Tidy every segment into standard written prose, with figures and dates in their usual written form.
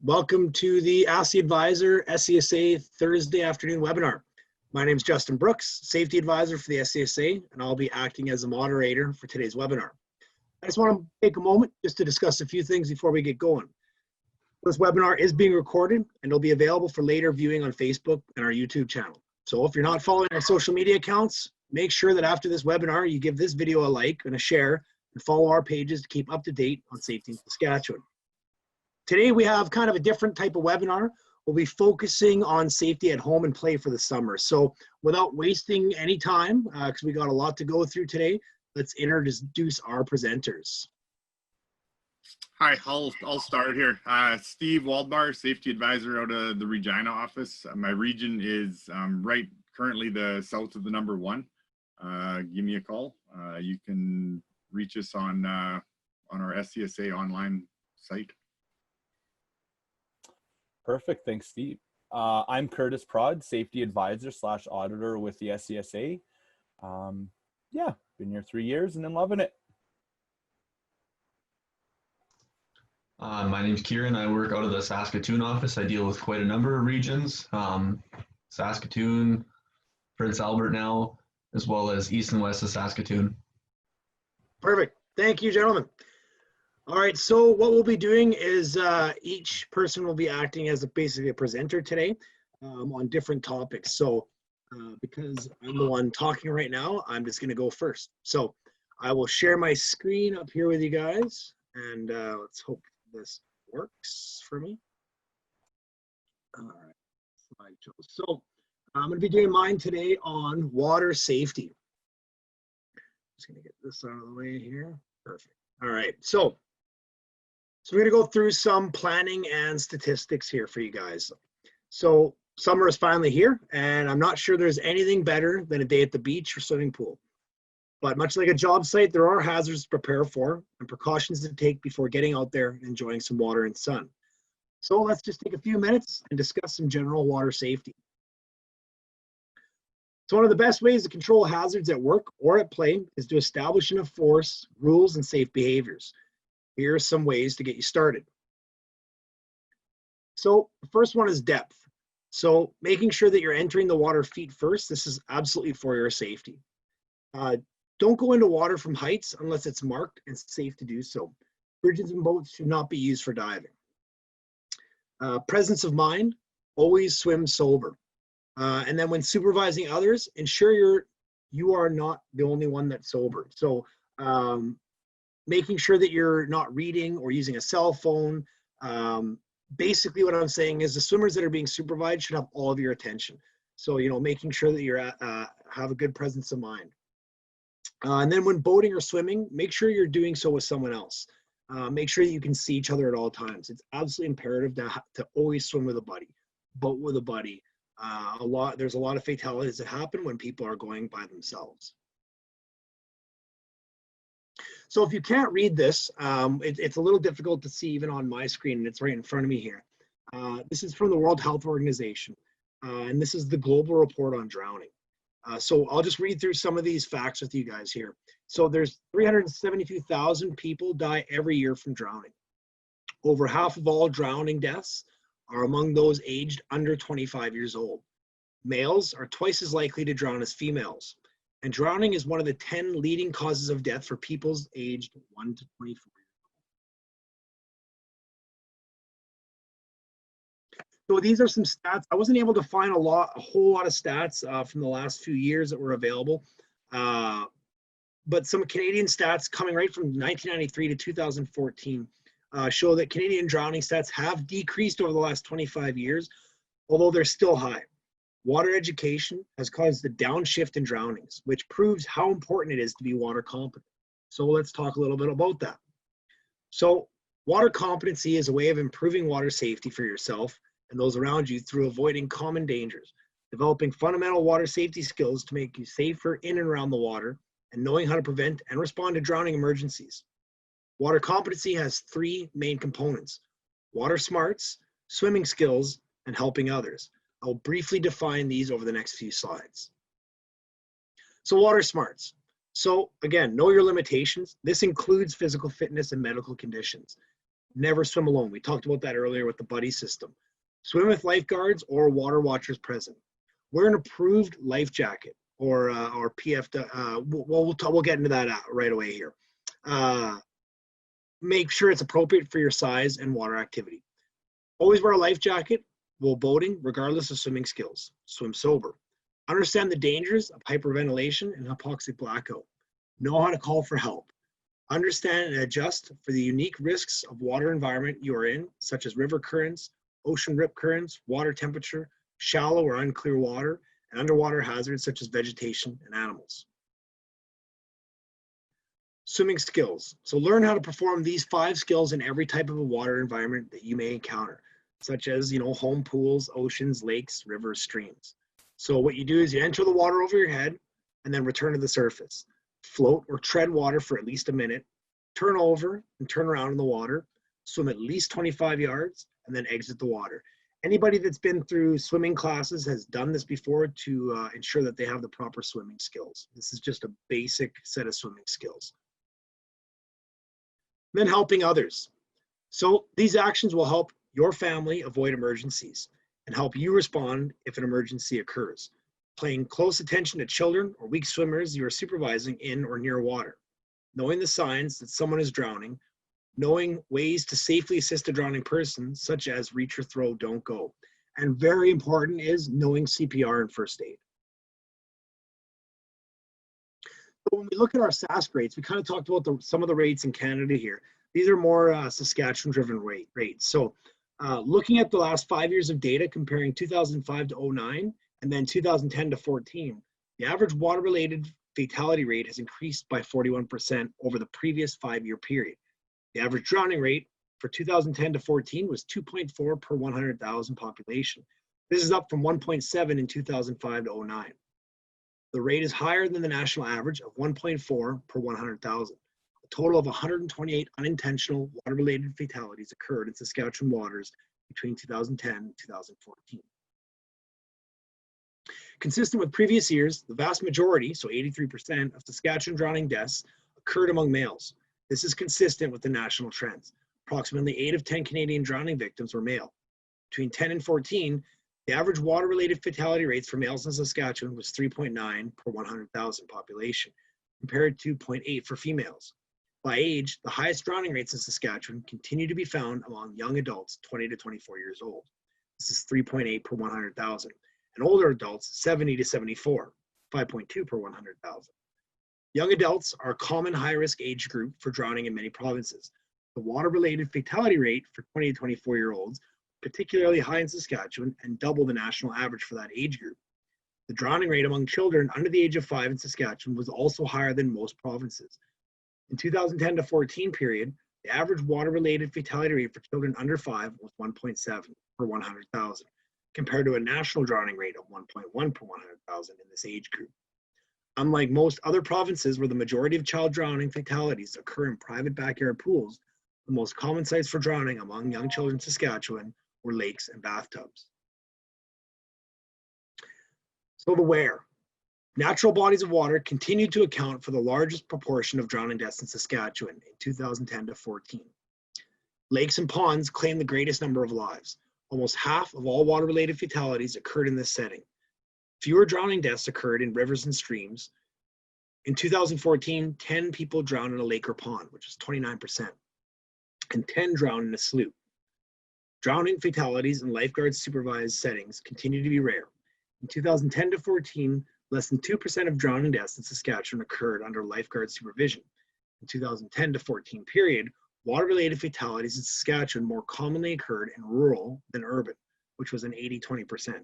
Welcome to the Ask the SCSA Thursday afternoon webinar. My name is Justin Brooks, Safety Advisor for the SCSA, and I'll be acting as the moderator for today's webinar. I just want to take a moment just to discuss a few things before we get going. This webinar is being recorded and it'll be available for later viewing on Facebook and our YouTube channel. So if you're not following our social media accounts, make sure that after this webinar, you give this video a like and a share and follow our pages to keep up to date on safety in Saskatchewan. Today we have kind of a different type of webinar. We'll be focusing on safety at home and play for the summer. So without wasting any time, because we got a lot to go through today, let's introduce our presenters. Hi, I'll start here. Steve Waldbar, Safety Advisor out of the Regina office. My region is right currently the south of the number 1. Give me a call. You can reach us on our SCSA online site. Perfect, thanks, Steve. I'm Curtis Prod, Safety Advisor / Auditor with the SCSA. Yeah, been here 3 years and then loving it. My name's Kieran. I work out of the Saskatoon office. I deal with quite a number of regions, Saskatoon, Prince Albert now, as well as east and west of Saskatoon. Perfect. Thank you, gentlemen. All right, so what we'll be doing is each person will be acting as basically a presenter today on different topics. So because I'm the one talking right now, I'm just going to go first. So I will share my screen up here with you guys, and let's hope this works for me. All right, slideshow. So I'm going to be doing mine today on water safety. Just going to get this out of the way here. Perfect. All right, so we're going to go through some planning and statistics here for you guys. So summer is finally here, and I'm not sure there's anything better than a day at the beach or swimming pool. But much like a job site, there are hazards to prepare for and precautions to take before getting out there and enjoying some water and sun. So let's just take a few minutes and discuss some general water safety. So one of the best ways to control hazards at work or at play is to establish and enforce rules and safe behaviors. Here are some ways to get you started. So the first one is depth. So making sure that you're entering the water feet first. This is absolutely for your safety. Don't go into water from heights unless it's marked and safe to do so. Bridges and boats should not be used for diving. Presence of mind, always swim sober. And then when supervising others, ensure you are not the only one that's sober. So making sure that you're not reading or using a cell phone. Basically what I'm saying is the swimmers that are being supervised should have all of your attention. So, making sure that you're have a good presence of mind. And then when boating or swimming, make sure you're doing so with someone else. Make sure that you can see each other at all times. It's absolutely imperative to always swim with a buddy, boat with a buddy. There's a lot of fatalities that happen when people are going by themselves. So if you can't read this, it's a little difficult to see even on my screen, and it's right in front of me here. This is from the World Health Organization, and this is the Global Report on Drowning. So I'll just read through some of these facts with you guys here. So there's 372,000 people die every year from drowning. Over half of all drowning deaths are among those aged under 25 years old. Males are twice as likely to drown as females. And drowning is one of the 10 leading causes of death for people aged 1 to 24. So these are some stats. I wasn't able to find a whole lot of stats from the last few years that were available. But some Canadian stats coming right from 1993 to 2014 show that Canadian drowning stats have decreased over the last 25 years, although they're still high. Water education has caused a downshift in drownings, which proves how important it is to be water competent. So let's talk a little bit about that. So water competency is a way of improving water safety for yourself and those around you through avoiding common dangers, developing fundamental water safety skills to make you safer in and around the water, and knowing how to prevent and respond to drowning emergencies. Water competency has 3 main components: water smarts, swimming skills, and helping others. I'll briefly define these over the next few slides. So water smarts. So again, know your limitations. This includes physical fitness and medical conditions. Never swim alone. We talked about that earlier with the buddy system. Swim with lifeguards or water watchers present. Wear an approved life jacket or PF. We'll get into that right away here. Make sure it's appropriate for your size and water activity. Always wear a life jacket while boating, regardless of swimming skills. Swim sober. Understand the dangers of hyperventilation and hypoxic blackout. Know how to call for help. Understand and adjust for the unique risks of water environment you are in, such as river currents, ocean rip currents, water temperature, shallow or unclear water, and underwater hazards such as vegetation and animals. Swimming skills. So learn how to perform these 5 skills in every type of a water environment that you may encounter, such as, home pools, oceans, lakes, rivers, streams. So what you do is you enter the water over your head and then return to the surface. Float or tread water for at least a minute, turn over and turn around in the water, swim at least 25 yards, and then exit the water. Anybody that's been through swimming classes has done this before to ensure that they have the proper swimming skills. This is just a basic set of swimming skills. Then helping others. So these actions will help your family avoid emergencies and help you respond if an emergency occurs. Paying close attention to children or weak swimmers you are supervising in or near water. Knowing the signs that someone is drowning. Knowing ways to safely assist a drowning person, such as reach or throw, don't go. And very important is knowing CPR and first aid. So when we look at our SASC rates, we kind of talked about some of the rates in Canada here. These are more Saskatchewan-driven rates. So looking at the last 5 years of data comparing 2005 to 09 and then 2010 to 14, the average water-related fatality rate has increased by 41% over the previous 5-year period. The average drowning rate for 2010 to 14 was 2.4 per 100,000 population. This is up from 1.7 in 2005 to 09. The rate is higher than the national average of 1.4 per 100,000. A total of 128 unintentional water-related fatalities occurred in Saskatchewan waters between 2010 and 2014. Consistent with previous years, the vast majority, so 83% of Saskatchewan drowning deaths occurred among males. This is consistent with the national trends. Approximately 8 of 10 Canadian drowning victims were male. Between 10 and 14, the average water-related fatality rates for males in Saskatchewan was 3.9 per 100,000 population, compared to 0.8 for females. By age, the highest drowning rates in Saskatchewan continue to be found among young adults 20 to 24 years old. This is 3.8 per 100,000. And older adults, 70 to 74, 5.2 per 100,000. Young adults are a common high-risk age group for drowning in many provinces. The water-related fatality rate for 20 to 24-year-olds, particularly high in Saskatchewan, and double the national average for that age group. The drowning rate among children under the age of 5 in Saskatchewan was also higher than most provinces. In 2010 to 14 period, the average water-related fatality rate for children under 5 was 1.7 per 100,000, compared to a national drowning rate of 1.1 per 100,000 in this age group. Unlike most other provinces where the majority of child drowning fatalities occur in private backyard pools, the most common sites for drowning among young children in Saskatchewan were lakes and bathtubs. So the where. Natural bodies of water continue to account for the largest proportion of drowning deaths in Saskatchewan in 2010 to 14. Lakes and ponds claim the greatest number of lives. Almost half of all water-related fatalities occurred in this setting. Fewer drowning deaths occurred in rivers and streams. In 2014, 10 people drowned in a lake or pond, which is 29%, and 10 drowned in a slough. Drowning fatalities in lifeguard-supervised settings continue to be rare. In 2010 to 14, less than 2% of drowning deaths in Saskatchewan occurred under lifeguard supervision. In 2010 to 14 period, water-related fatalities in Saskatchewan more commonly occurred in rural than urban, which was an 80-20%.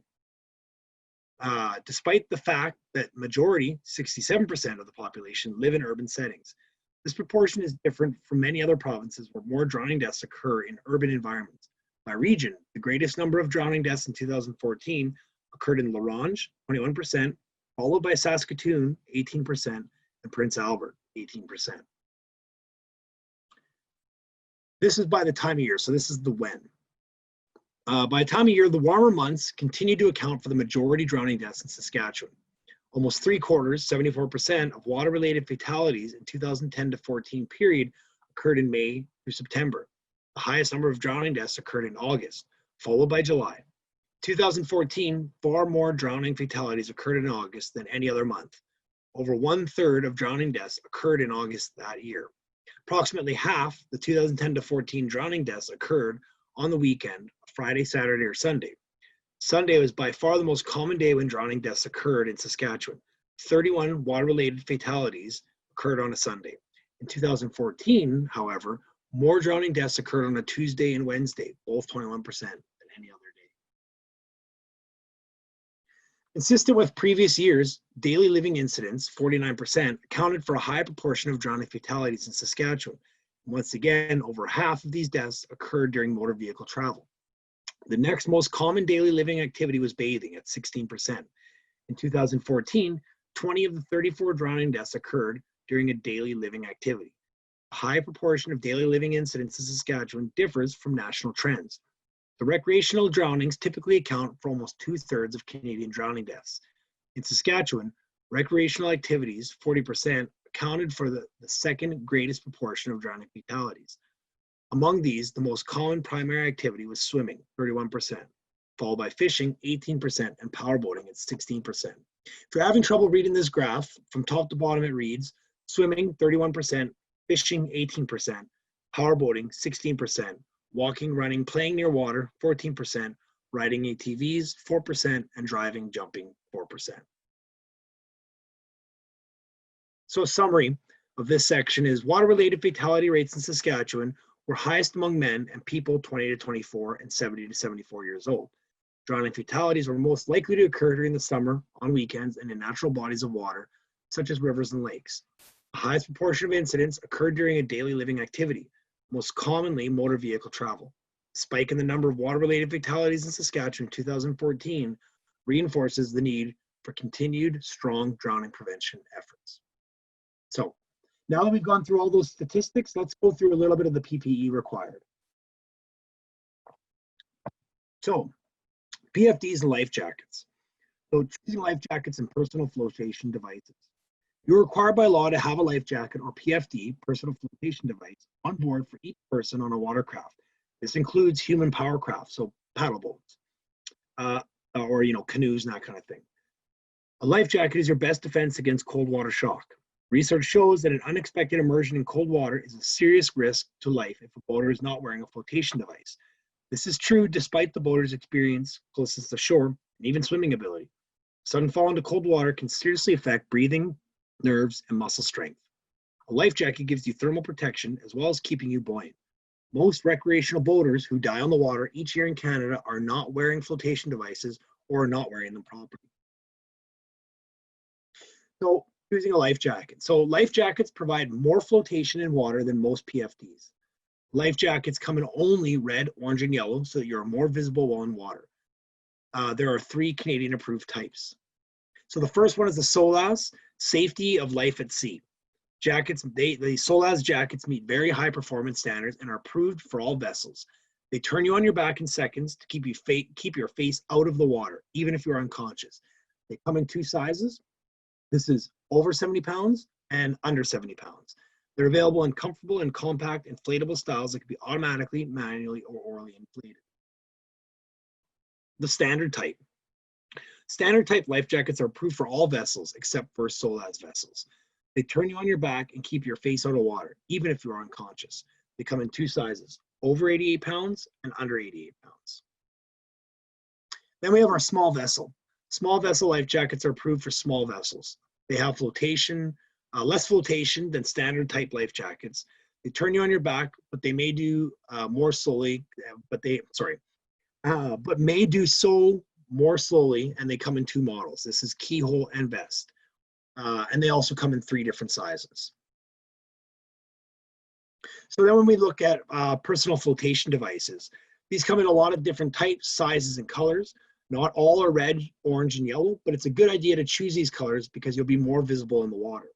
Despite the fact that majority, 67% of the population, live in urban settings. This proportion is different from many other provinces where more drowning deaths occur in urban environments. By region, the greatest number of drowning deaths in 2014 occurred in La Ronge, 21%, followed by Saskatoon, 18%, and Prince Albert, 18%. This is by the time of year, so this is the when. By the time of year, the warmer months continue to account for the majority drowning deaths in Saskatchewan. Almost 3/4, 74% of water-related fatalities in 2010 to 14 period occurred in May through September. The highest number of drowning deaths occurred in August, followed by July. 2014, far more drowning fatalities occurred in August than any other month. Over 1/3 of drowning deaths occurred in August that year. Approximately half the 2010 to 14 drowning deaths occurred on the weekend, Friday, Saturday, or Sunday. Sunday was by far the most common day when drowning deaths occurred in Saskatchewan. 31 water-related fatalities occurred on a Sunday. In 2014, however, more drowning deaths occurred on a Tuesday and Wednesday, both 21% than any other day. Consistent with previous years, daily living incidents, 49%, accounted for a high proportion of drowning fatalities in Saskatchewan. Once again, over half of these deaths occurred during motor vehicle travel. The next most common daily living activity was bathing at 16%. In 2014, 20 of the 34 drowning deaths occurred during a daily living activity. A high proportion of daily living incidents in Saskatchewan differs from national trends. The recreational drownings typically account for almost 2/3 of Canadian drowning deaths. In Saskatchewan, recreational activities, 40%, accounted for the second greatest proportion of drowning fatalities. Among these, the most common primary activity was swimming, 31%, followed by fishing, 18%, and powerboating at 16%. If you're having trouble reading this graph, from top to bottom it reads, swimming, 31%, fishing, 18%, powerboating, 16%, walking, running, playing near water, 14%, riding ATVs, 4%, and driving, jumping, 4%. So a summary of this section is water-related fatality rates in Saskatchewan were highest among men and people 20 to 24 and 70 to 74 years old. Drowning fatalities were most likely to occur during the summer, on weekends, and in natural bodies of water, such as rivers and lakes. The highest proportion of incidents occurred during a daily living activity, most commonly motor vehicle travel. The spike in the number of water-related fatalities in Saskatchewan in 2014 reinforces the need for continued strong drowning prevention efforts. So, now that we've gone through all those statistics, let's go through a little bit of the PPE required. So, PFDs and life jackets. So, choosing life jackets and personal flotation devices. You're required by law to have a life jacket or PFD, personal flotation device, on board for each person on a watercraft. This includes human power craft, so paddle boats, or canoes and that kind of thing. A life jacket is your best defense against cold water shock. Research shows that an unexpected immersion in cold water is a serious risk to life if a boater is not wearing a flotation device. This is true despite the boater's experience closest to shore and even swimming ability. Sudden fall into cold water can seriously affect breathing, nerves, and muscle strength. A life jacket gives you thermal protection as well as keeping you buoyant. Most recreational boaters who die on the water each year in Canada are not wearing flotation devices or are not wearing them properly. So, choosing a life jacket. So life jackets provide more flotation in water than most PFDs. Life jackets come in only red, orange, and yellow, so that you're more visible while in water. There are 3 Canadian approved types. So the first one is the SOLAS, Safety of Life at Sea. Jackets, the SOLAS jackets meet very high performance standards and are approved for all vessels. They turn you on your back in seconds to keep your face out of the water, even if you're unconscious. They come in 2 sizes. This is over 70 pounds and under 70 pounds. They're available in comfortable and compact inflatable styles that can be automatically, manually, or orally inflated. The standard type. Standard type life jackets are approved for all vessels except for SOLAS vessels. They turn you on your back and keep your face out of water, even if you are unconscious. They come in 2 sizes, over 88 pounds and under 88 pounds. Then we have our small vessel. Small vessel life jackets are approved for small vessels. They have flotation, less flotation than standard type life jackets. They turn you on your back, but they may do more slowly, but may do so more slowly, and they come in 2 models. This is keyhole and vest. And they also come in 3 different sizes. So then when we look at personal flotation devices, these come in a lot of different types, sizes, and colors. Not all are red, orange, and yellow, but it's a good idea to choose these colors because you'll be more visible in the water.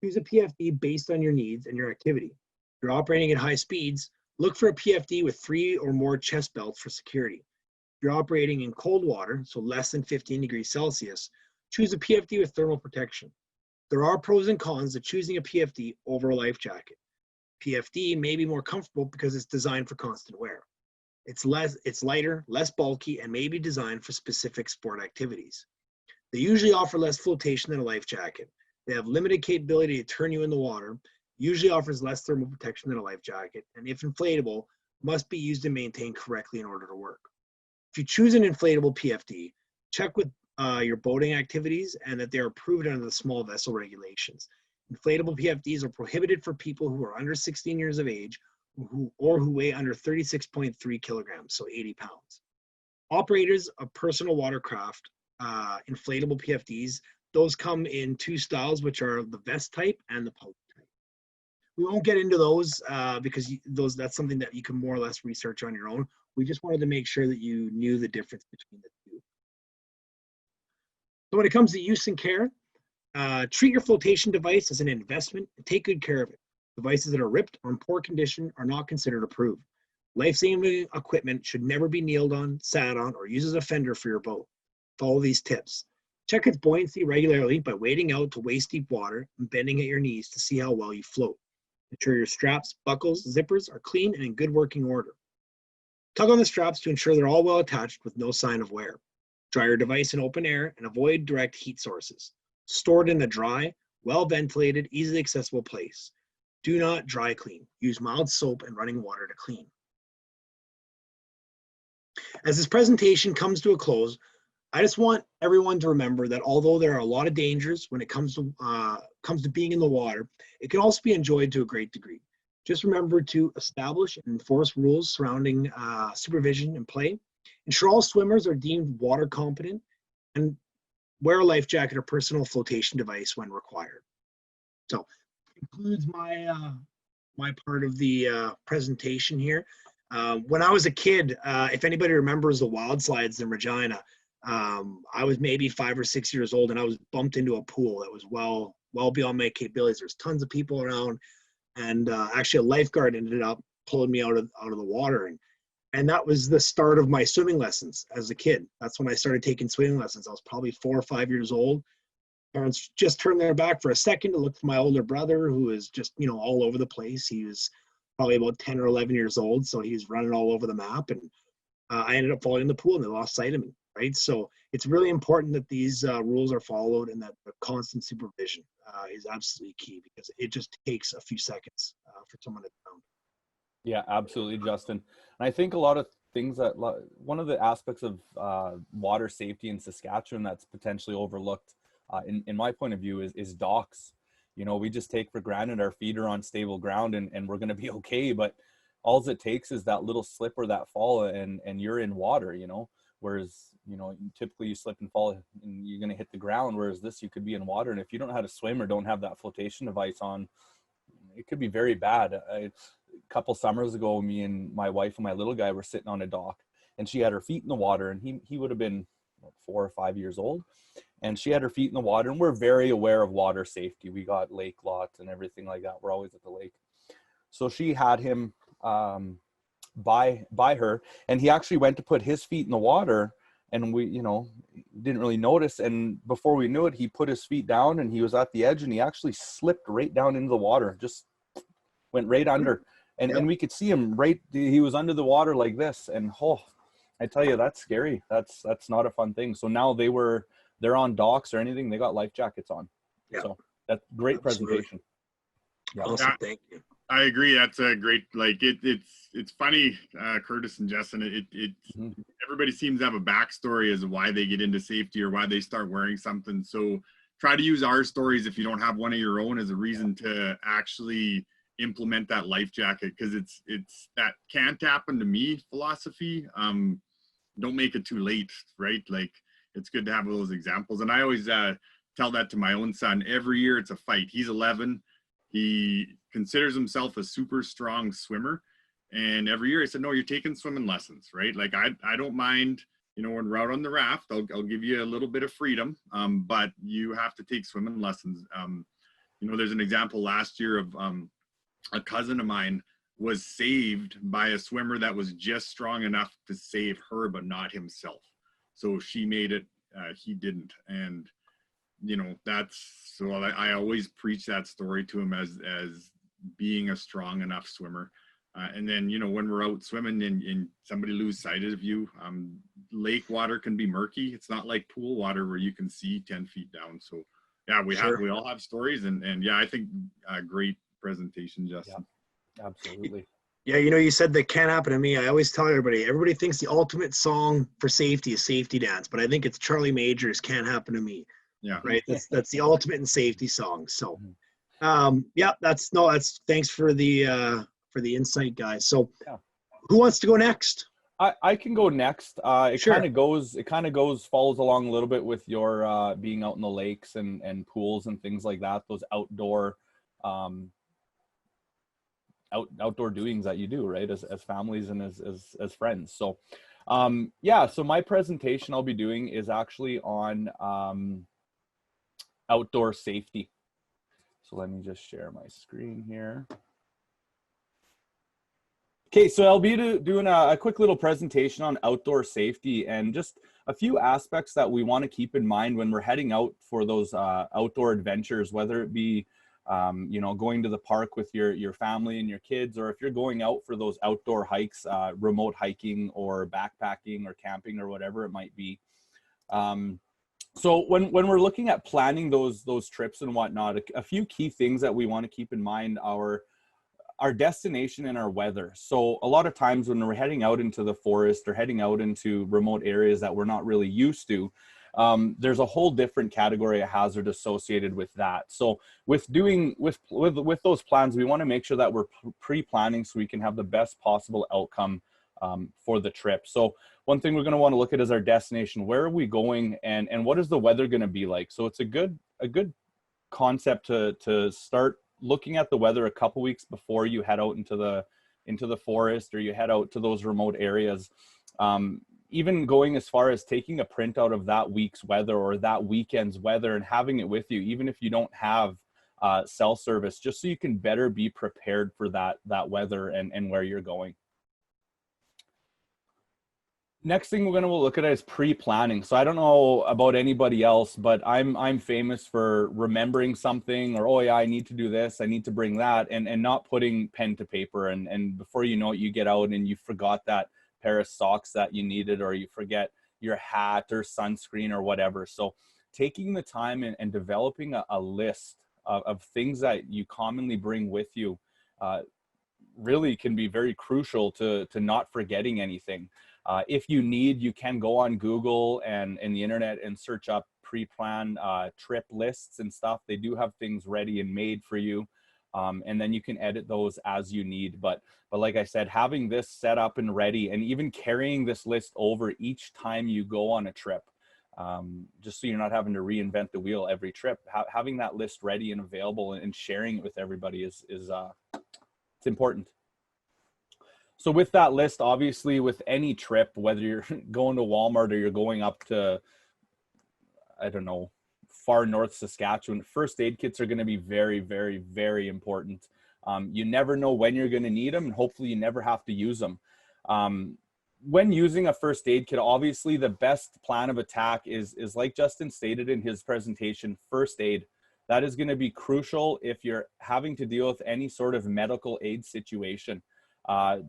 Choose a PFD based on your needs and your activity. If you're operating at high speeds, look for a PFD with 3 or more chest belts for security. If you're operating in cold water, so less than 15 degrees Celsius, choose a PFD with thermal protection. There are pros and cons to choosing a PFD over a life jacket. PFD may be more comfortable because it's designed for constant wear. It's lighter, less bulky, and may be designed for specific sport activities. They usually offer less flotation than a life jacket. They have limited capability to turn you in the water, usually offers less thermal protection than a life jacket, and if inflatable, must be used and maintained correctly in order to work. If you choose an inflatable PFD, check with your boating activities and that they are approved under the small vessel regulations. Inflatable PFDs are prohibited for people who are under 16 years of age who weigh under 36.3 kilograms, so 80 pounds. Operators of personal watercraft inflatable PFDs, those come in two styles, which are the vest type and the pouch type. We won't get into those because that's something that you can more or less research on your own. We just wanted to make sure that you knew the difference between the two. So when it comes to use and care, treat your flotation device as an investment and take good care of it. Devices that are ripped or in poor condition are not considered approved. Life-saving equipment should never be kneeled on, sat on, or used as a fender for your boat. Follow these tips. Check its buoyancy regularly by wading out to waist-deep water and bending at your knees to see how well you float. Ensure your straps, buckles, zippers are clean and in good working order. Tug on the straps to ensure they're all well attached with no sign of wear. Dry your device in open air and avoid direct heat sources. Store it in a dry, well-ventilated, easily accessible place. Do not dry clean. Use mild soap and running water to clean. As this presentation comes to a close, I just want everyone to remember that although there are a lot of dangers when it comes to being in the water, it can also be enjoyed to a great degree. Just remember to establish and enforce rules surrounding supervision and play. Ensure all swimmers are deemed water competent, and wear a life jacket or personal flotation device when required. So, concludes my part of the presentation here. When I was a kid, if anybody remembers the wild slides in Regina, I was maybe 5 or 6 years old, and I was bumped into a pool that was well beyond my capabilities. There's tons of people around, and actually a lifeguard ended up pulling me out of the water, and that was the start of my swimming lessons as a kid. That's when I started taking swimming lessons. I was probably 4 or 5 years old. Parents just turned their back for a second to look for my older brother, who was just, all over the place. He was probably about 10 or 11 years old, so he was running all over the map, and I ended up falling in the pool, and they lost sight of me, right? So it's really important that these rules are followed, and that the constant supervision is absolutely key, because it just takes a few seconds for someone to drown. Yeah, absolutely, Justin. And I think a lot of things that one of the aspects of water safety in Saskatchewan that's potentially overlooked, in my point of view, is docks. We just take for granted our feet are on stable ground and we're going to be okay. But all it takes is that little slip or that fall and you're in water, whereas, typically you slip and fall and you're going to hit the ground. Whereas this, you could be in water. And if you don't know how to swim or don't have that flotation device on, it could be very bad. A couple summers ago, me and my wife and my little guy were sitting on a dock, and she had her feet in the water, and he would have been 4 or 5 years old, and she had her feet in the water. And we're very aware of water safety. We got lake lots and everything like that. We're always at the lake. So she had him by her, and he actually went to put his feet in the water, and we didn't really notice, and before we knew it, he put his feet down and he was at the edge, and he actually slipped right down into the water, just went right under. And Yep. and we could see him he was under the water like this, and I tell you, that's scary. That's not a fun thing. So now they're on docks or anything, they got life jackets on. Yeah. So that's great presentation. Yeah. Awesome. Thank you. I agree. That's a great, it's funny, Curtis and Justin, everybody seems to have a backstory as to why they get into safety or why they start wearing something. So try to use our stories, if you don't have one of your own, as a reason to actually implement that life jacket, because it's that can't happen to me philosophy. Don't make it too late, right? Like, it's good to have those examples. And I always tell that to my own son. Every year it's a fight. He's 11. He considers himself a super strong swimmer. And every year I said, no, you're taking swimming lessons, right? Like, I don't mind, when we're out on the raft, I'll give you a little bit of freedom, but you have to take swimming lessons. There's an example last year of a cousin of mine was saved by a swimmer that was just strong enough to save her, but not himself. So she made it, he didn't. And I always preach that story to him as being a strong enough swimmer. And then, you know, when we're out swimming and somebody lose sight of you, lake water can be murky. It's not like pool water where you can see 10 feet down. So yeah, we all have stories, and yeah, I think great presentation, Justin. Yeah, absolutely. Yeah, you know, you said that can't happen to me. I always tell everybody thinks the ultimate song for safety is Safety Dance, but I think it's Charlie Major's Can't Happen to Me. Yeah. Right. That's the ultimate in safety song. So, yeah, that's thanks for the insight, guys. So yeah. Who wants to go next? I can go next. It Sure. kind of goes follows along a little bit with your being out in the lakes and pools and things like that. Those outdoor outdoor doings that you do, right, as families and as friends. So yeah, so my presentation I'll be doing is actually on outdoor safety. So let me just share my screen here. Okay, so I'll be doing a quick little presentation on outdoor safety and just a few aspects that we want to keep in mind when we're heading out for those outdoor adventures, whether it be you know, going to the park with your family and your kids, or if you're going out for those outdoor hikes, remote hiking or backpacking or camping or whatever it might be. So when we're looking at planning those trips and whatnot, a few key things that we want to keep in mind are our destination and our weather. So a lot of times when we're heading out into the forest or heading out into remote areas that we're not really used to, there's a whole different category of hazard associated with that. So with those plans, we want to make sure that we're pre-planning so we can have the best possible outcome for the trip. So one thing we're going to want to look at is our destination. Where are we going, and what is the weather going to be like? So it's a good concept to start looking at the weather a couple weeks before you head out into the forest or you head out to those remote areas. Even going as far as taking a printout of that week's weather or that weekend's weather and having it with you, even if you don't have cell service, just so you can better be prepared for that weather and where you're going. Next thing we're going to look at is pre-planning. So I don't know about anybody else, but I'm famous for remembering something, or, oh yeah, I need to do this, I need to bring that, and not putting pen to paper. And before you know it, you get out and you forgot that pair of socks that you needed, or you forget your hat or sunscreen or whatever. So taking the time and developing a list of things that you commonly bring with you really can be very crucial to not forgetting anything. If you need, you can go on Google and the internet and search up pre-plan trip lists and stuff. They do have things ready and made for you. And then you can edit those as you need. But like I said, having this set up and ready, and even carrying this list over each time you go on a trip, just so you're not having to reinvent the wheel every trip, having that list ready and available and sharing it with everybody is it's important. So with that list, obviously with any trip, whether you're going to Walmart or you're going up to, I don't know, far north Saskatchewan, first aid kits are going to be very, very, very important. You never know when you're going to need them, and hopefully you never have to use them. When using a first aid kit, obviously the best plan of attack is like Justin stated in his presentation, first aid. That is going to be crucial if you're having to deal with any sort of medical aid situation.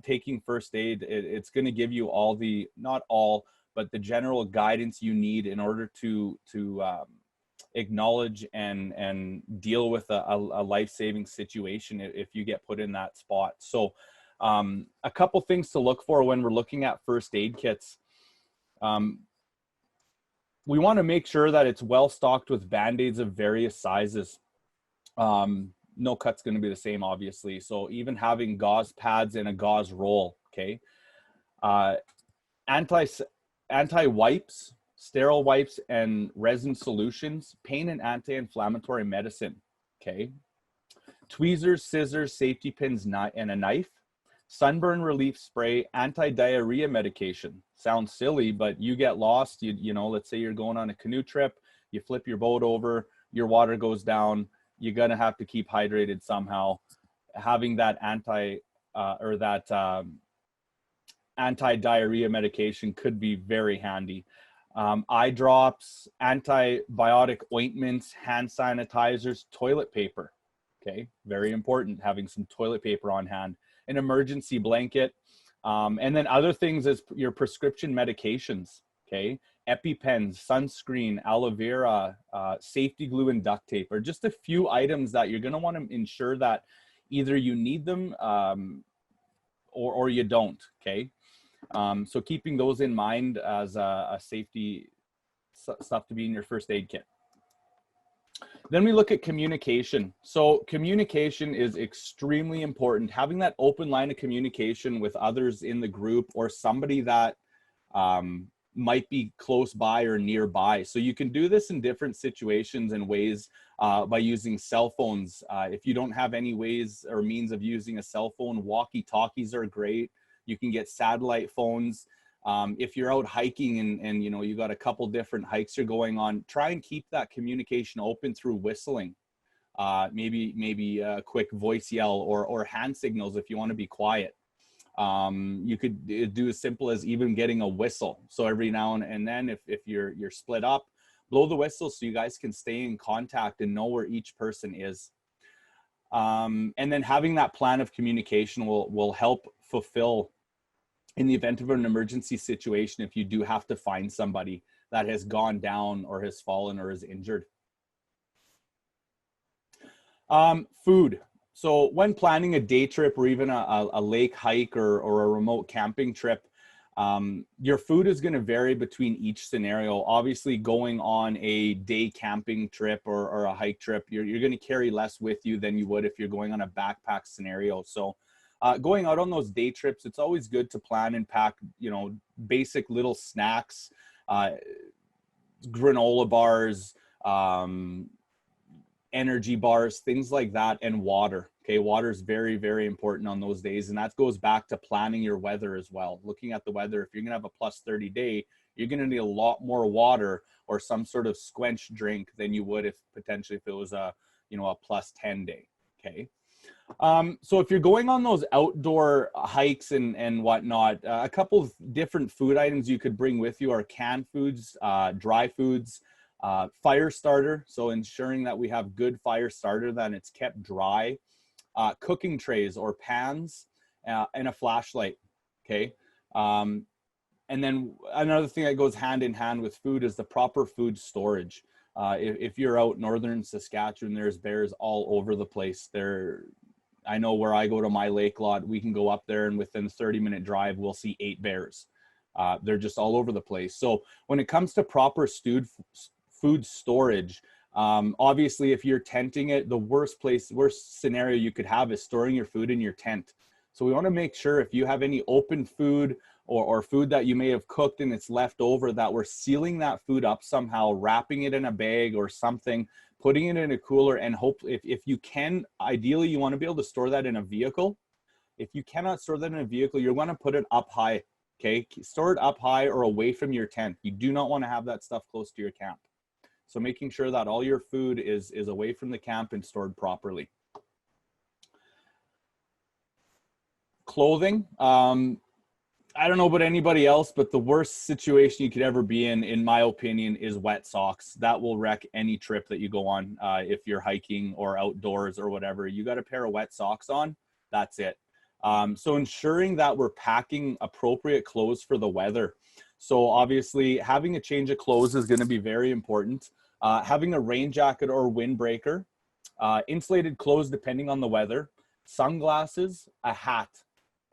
Taking first aid, it's going to give you all the, not all, but the general guidance you need in order to acknowledge and deal with a life-saving situation if you get put in that spot. So a couple things to look for when we're looking at first aid kits. We want to make sure that it's well stocked with Band-Aids of various sizes. No cut's going to be the same, obviously. So even having gauze pads and a gauze roll, okay? Anti-wipes, sterile wipes, and resin solutions, pain and anti-inflammatory medicine, okay? Tweezers, scissors, safety pins, and a knife. Sunburn relief spray, anti-diarrhea medication. Sounds silly, but you get lost. You know, let's say you're going on a canoe trip, you flip your boat over, your water goes down, you're going to have to keep hydrated somehow. Having that anti-diarrhea medication could be very handy. Eye drops, antibiotic ointments, hand sanitizers, toilet paper. Okay, very important, having some toilet paper on hand, an emergency blanket, and then other things is your prescription medications, okay? EpiPens, sunscreen, aloe vera, safety glue, and duct tape are just a few items that you're gonna wanna ensure that either you need them or you don't, okay? So keeping those in mind as a safety stuff to be in your first aid kit. Then we look at communication. So communication is extremely important. Having that open line of communication with others in the group or somebody that might be close by or nearby. So you can do this in different situations and ways by using cell phones. If you don't have any ways or means of using a cell phone, walkie-talkies are great. You can get satellite phones. If you're out hiking and you know you got a couple different hikes you're going on, try and keep that communication open through whistling. Maybe a quick voice yell or hand signals if you want to be quiet. You could do as simple as even getting a whistle. So every now and then, if you're split up, blow the whistle so you guys can stay in contact and know where each person is. And then having that plan of communication will help fulfill in the event of an emergency situation if you do have to find somebody that has gone down or has fallen or is injured. Food. So when planning a day trip or even a lake hike or a remote camping trip, your food is going to vary between each scenario. Obviously, going on a day camping trip or a hike trip, you're going to carry less with you than you would if you're going on a backpack scenario. So going out on those day trips, it's always good to plan and pack, you know, basic little snacks, granola bars, energy bars, things like that, and water. Okay, water is very, very important on those days. And that goes back to planning your weather as well. Looking at the weather, if you're going to have a plus 30 day, you're going to need a lot more water or some sort of squench drink than you would if potentially if it was a, you know, a plus 10 day. Okay. So if you're going on those outdoor hikes and whatnot, a couple of different food items you could bring with you are canned foods, dry foods, fire starter. So ensuring that we have good fire starter, that it's kept dry, cooking trays or pans, and a flashlight. Okay. And then another thing that goes hand in hand with food is the proper food storage. If you're out northern Saskatchewan, there's bears all over the place. I know where I go to my lake lot, we can go up there and within a 30-minute drive, we'll see 8 bears. They're just all over the place. So when it comes to proper food storage, obviously if you're tenting it, the worst scenario you could have is storing your food in your tent. So we want to make sure if you have any open food or food that you may have cooked and it's left over, that we're sealing that food up somehow, wrapping it in a bag or something, putting it in a cooler, and hope if you can, ideally you want to be able to store that in a vehicle. If you cannot store that in a vehicle, you're going to put it up high. Okay, store it up high or away from your tent. You do not want to have that stuff close to your camp. So making sure that all your food is away from the camp and stored properly. Clothing. I don't know about anybody else, but the worst situation you could ever be in my opinion, is wet socks. That will wreck any trip that you go on. If you're hiking or outdoors or whatever, you got a pair of wet socks on, that's it. So ensuring that we're packing appropriate clothes for the weather. So obviously having a change of clothes is going to be very important. Having a rain jacket or windbreaker, insulated clothes depending on the weather, sunglasses, a hat,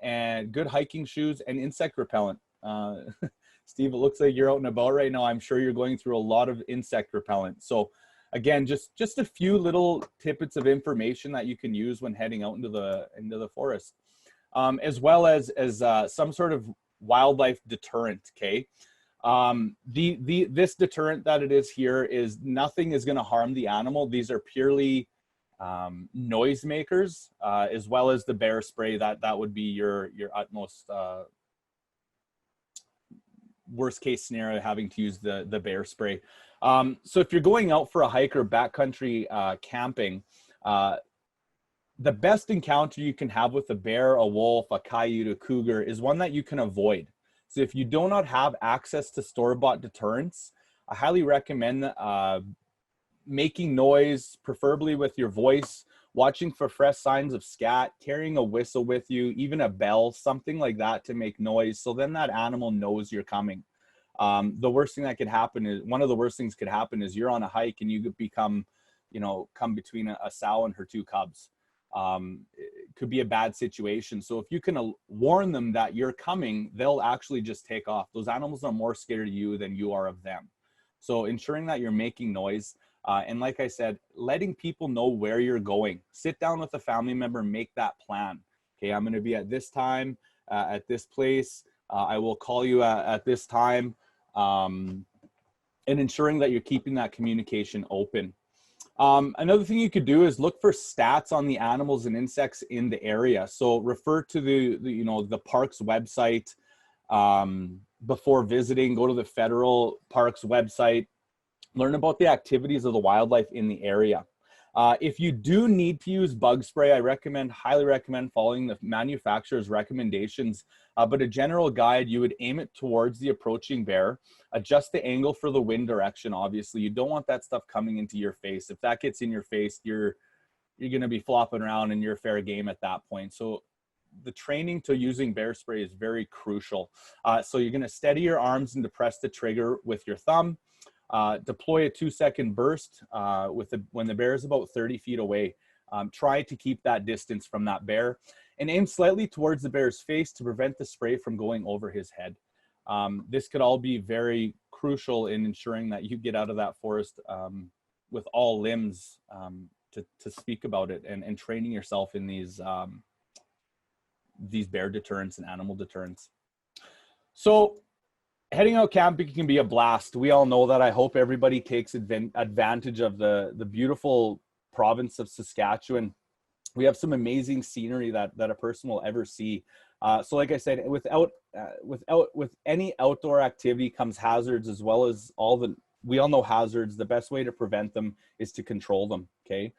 and good hiking shoes and insect repellent. Steve, it looks like you're out and about right now. I'm sure you're going through a lot of insect repellent. So again, just a few little tidbits of information that you can use when heading out into the forest, as well as some sort of wildlife deterrent. Okay. This deterrent that it is here is nothing is going to harm the animal. These are purely noise makers, as well as the bear spray. That would be your utmost worst case scenario, having to use the bear spray. So if you're going out for a hike or backcountry camping, the best encounter you can have with a bear, a wolf, a coyote, a cougar is one that you can avoid. So if you do not have access to store-bought deterrents, I highly recommend making noise, preferably with your voice, watching for fresh signs of scat, carrying a whistle with you, even a bell, something like that to make noise. So then that animal knows you're coming. The worst thing that could happen is, one of the worst things could happen is you're on a hike and you become, come between a sow and her two cubs. It could be a bad situation. So if you can warn them that you're coming, they'll actually just take off. Those animals are more scared of you than you are of them. So ensuring that you're making noise. And like I said, letting people know where you're going. Sit down with a family member, make that plan. Okay, I'm going to be at this time, at this place. I will call you at this time. And ensuring that you're keeping that communication open. Another thing you could do is look for stats on the animals and insects in the area. So refer to the park's website before visiting. Go to the federal park's website. Learn about the activities of the wildlife in the area. If you do need to use bug spray, I highly recommend following the manufacturer's recommendations. But a general guide, you would aim it towards the approaching bear. Adjust the angle for the wind direction. Obviously, you don't want that stuff coming into your face. If that gets in your face, you're going to be flopping around and you're fair game at that point. So the training to using bear spray is very crucial. So you're going to steady your arms and depress the trigger with your thumb. Deploy a 2-second burst when the bear is about 30 feet away. Try to keep that distance from that bear and aim slightly towards the bear's face to prevent the spray from going over his head. This could all be very crucial in ensuring that you get out of that forest with all limbs to speak about it and training yourself in these bear deterrents and animal deterrents. So heading out camping can be a blast. We all know that. I hope everybody takes advantage of the beautiful province of Saskatchewan. We have some amazing scenery that a person will ever see. So like I said, with any outdoor activity comes hazards, as well as we all know hazards. The best way to prevent them is to control them, okay?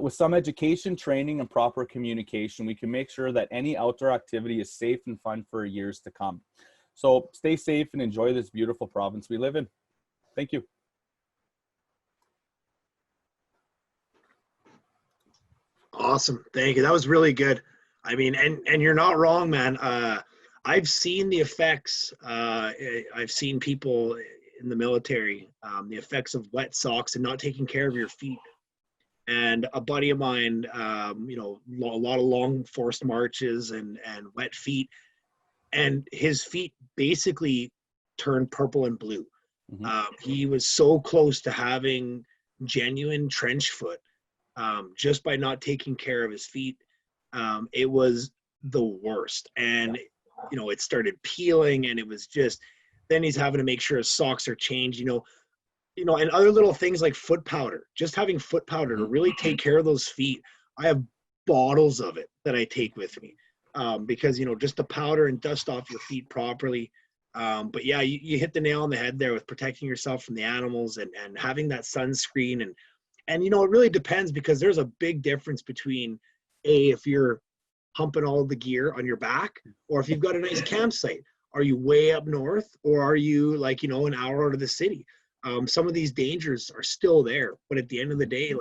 With some education, training, and proper communication, we can make sure that any outdoor activity is safe and fun for years to come. So stay safe and enjoy this beautiful province we live in. Thank you. Awesome. Thank you. That was really good. I mean, and you're not wrong, man. I've seen the effects. I've seen people in the military, the effects of wet socks and not taking care of your feet. And a buddy of mine, a lot of long forced marches and wet feet, and his feet basically turned purple and blue. Mm-hmm. He was so close to having genuine trench foot just by not taking care of his feet. It was the worst. And, it started peeling, and it was just, then he's having to make sure his socks are changed, and other little things like foot powder, just having foot powder to really take care of those feet. I have bottles of it that I take with me. Because, just the powder and dust off your feet properly. But yeah, you hit the nail on the head there with protecting yourself from the animals and having that sunscreen. And it really depends, because there's a big difference between if you're humping all the gear on your back, or if you've got a nice campsite. Are you way up north, or are you an hour out of the city? Some of these dangers are still there, but at the end of the day,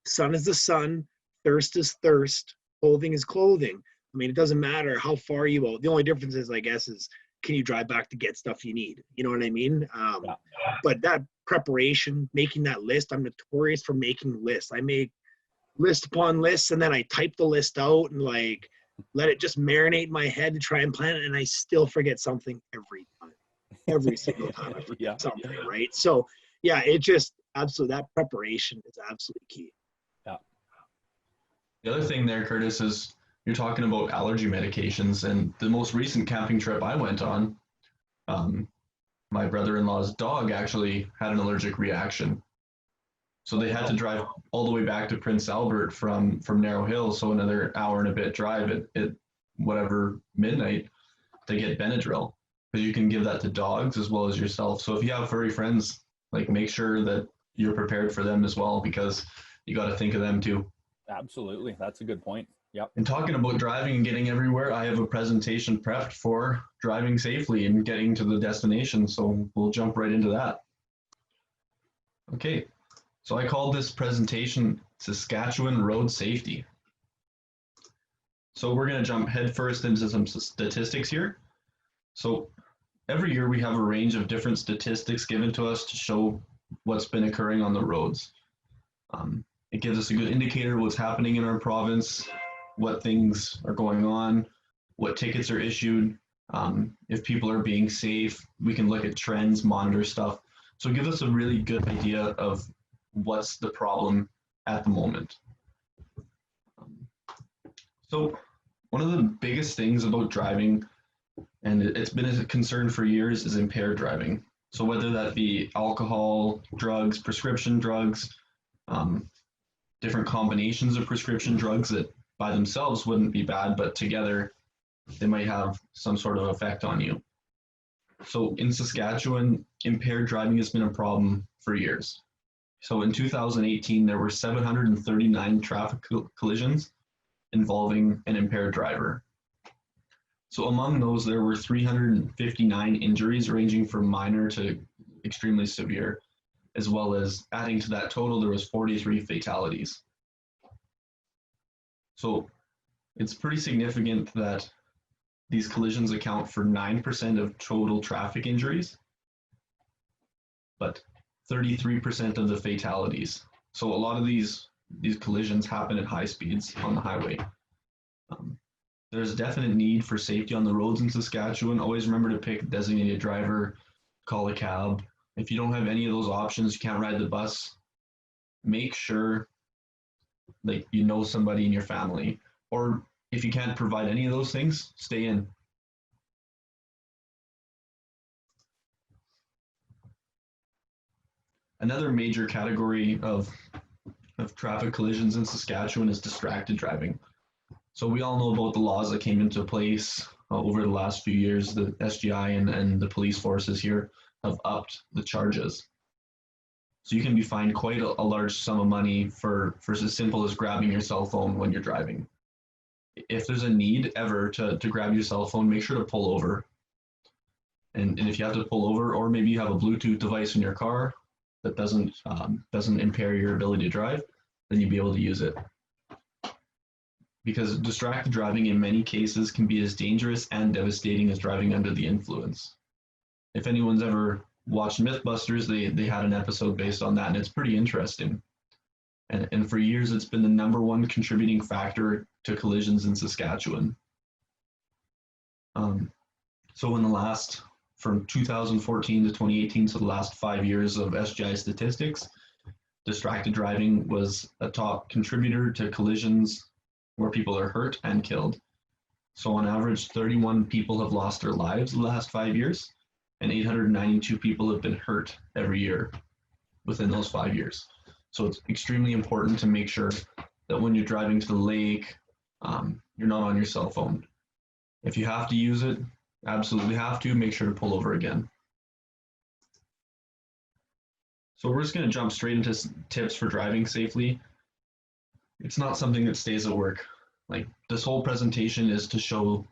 sun is the sun, thirst is thirst, clothing is clothing. I mean, it doesn't matter how far you go. The only difference is, I guess, is can you drive back to get stuff you need? You know what I mean? Yeah. But that preparation, making that list, I'm notorious for making lists. I make list upon lists, and then I type the list out and let it just marinate in my head to try and plan it, and I still forget something every time. Every single time I forget something, right? So, yeah, it just absolutely, that preparation is absolutely key. Yeah. The other thing there, Curtis, is you're talking about allergy medications, and the most recent camping trip I went on, my brother-in-law's dog actually had an allergic reaction. So they had to drive all the way back to Prince Albert from Narrow Hill, so another hour and a bit drive at whatever midnight to get Benadryl, because you can give that to dogs as well as yourself. So if you have furry friends, make sure that you're prepared for them as well, because you got to think of them too. Absolutely, that's a good point. Yep. And talking about driving and getting everywhere, I have a presentation prepped for driving safely and getting to the destination, so we'll jump right into that. Okay, So I called this presentation Saskatchewan Road Safety. So we're going to jump headfirst into some statistics here. So every year we have a range of different statistics given to us to show what's been occurring on the roads. It gives us a good indicator of what's happening in our province, what things are going on, what tickets are issued, if people are being safe. We can look at trends, monitor stuff. So it gives us a really good idea of what's the problem at the moment. So one of the biggest things about driving, and it's been a concern for years, is impaired driving. So whether that be alcohol, drugs, prescription drugs, different combinations of prescription drugs that by themselves wouldn't be bad, but together they might have some sort of effect on you. So in Saskatchewan, impaired driving has been a problem for years. So in 2018, there were 739 traffic collisions involving an impaired driver. So among those, there were 359 injuries ranging from minor to extremely severe, as well as adding to that total, there was 43 fatalities. So it's pretty significant that these collisions account for 9% of total traffic injuries, but 33% of the fatalities. So a lot of these collisions happen at high speeds on the highway. There's a definite need for safety on the roads in Saskatchewan. Always remember to pick a designated driver, call a cab. If you don't have any of those options, you can't ride the bus, make sure that you know somebody in your family. Or if you can't provide any of those things, stay in. Another major category of traffic collisions in Saskatchewan is distracted driving. So we all know about the laws that came into place over the last few years. The SGI and the police forces here have upped the charges. So you can be fined quite a large sum of money for as simple as grabbing your cell phone when you're driving. If there's a need ever to grab your cell phone, make sure to pull over. And if you have to pull over, or maybe you have a Bluetooth device in your car that doesn't impair your ability to drive, then you'll be able to use it. Because distracted driving in many cases can be as dangerous and devastating as driving under the influence. If anyone's ever watched Mythbusters, they had an episode based on that, and it's pretty interesting. And for years, it's been the #1 contributing factor to collisions in Saskatchewan. So in the last, from 2014 to 2018, so the last 5 years of SGI statistics, distracted driving was a top contributor to collisions where people are hurt and killed. So on average, 31 people have lost their lives in the last 5 years, and 892 people have been hurt every year within those 5 years. So it's extremely important to make sure that when you're driving to the lake, you're not on your cell phone. If you have to use it, absolutely have to, make sure to pull over again. So we're just going to jump straight into tips for driving safely. It's not something that stays at work. Like, this whole presentation is to show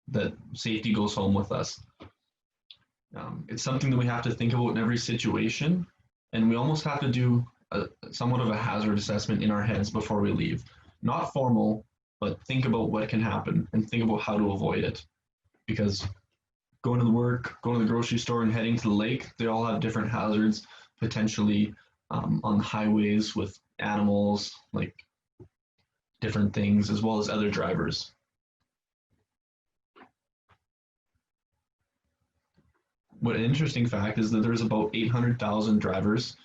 that safety goes home with us. It's something that we have to think about in every situation, and we almost have to do somewhat of a hazard assessment in our heads before we leave. Not formal, but think about what can happen and think about how to avoid it. Because going to work, going to the grocery store, and heading to the lake, they all have different hazards, potentially on the highways with animals, like different things, as well as other drivers. What an interesting fact is that there's about 800,000 drivers,